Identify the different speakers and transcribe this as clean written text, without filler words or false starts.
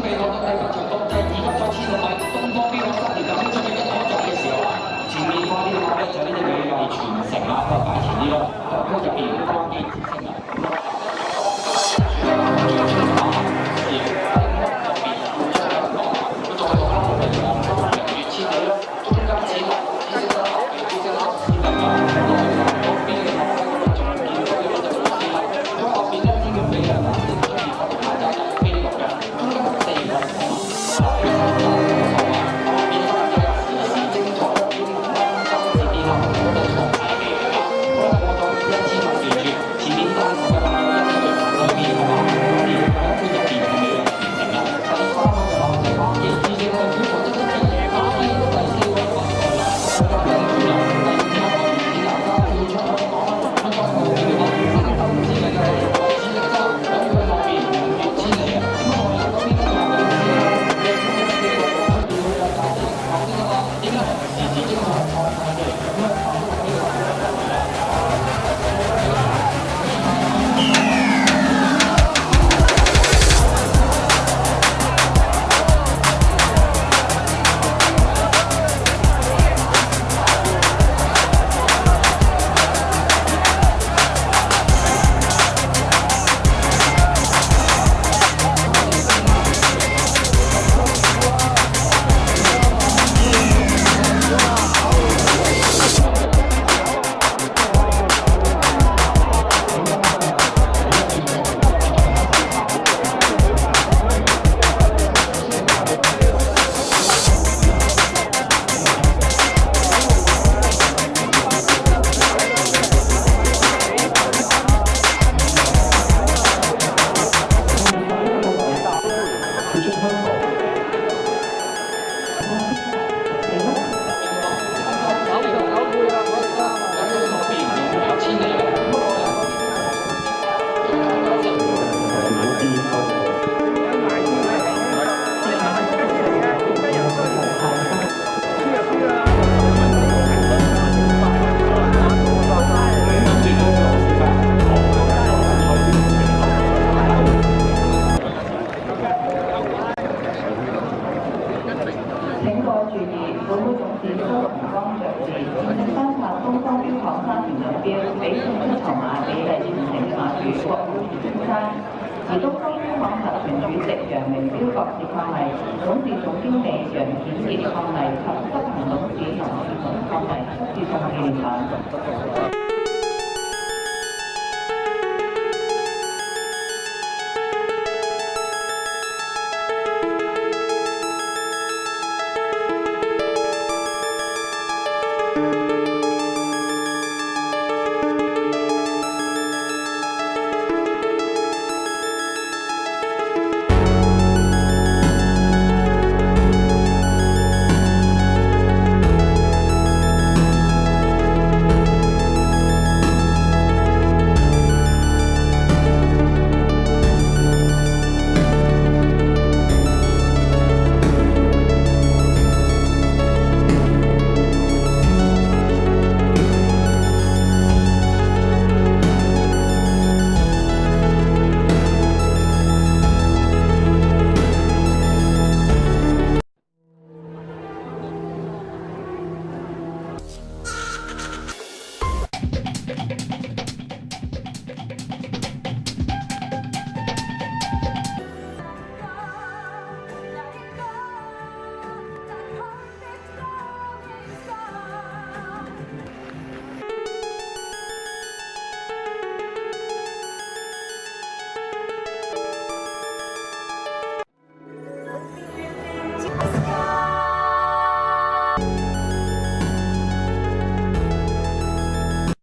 Speaker 1: 備攞到第8場國際2級賽千6米東方標行沙田錦標準嘅一項賽嘅時候啊，前面嗰啲馬咧就呢隻美麗傳承啦，咁啊擺前啲咯，咁入邊關鍵之星啊。
Speaker 2: 請各位注意，本會董事蘇同光着字參考東方標行沙田錦標比勝出頭馬比例傳承馬主國會先生，而東方標行集團主席楊明標博士抗例，董事總經理楊顯傑抗例及執行董事林志雄抗例，祝送紀念品。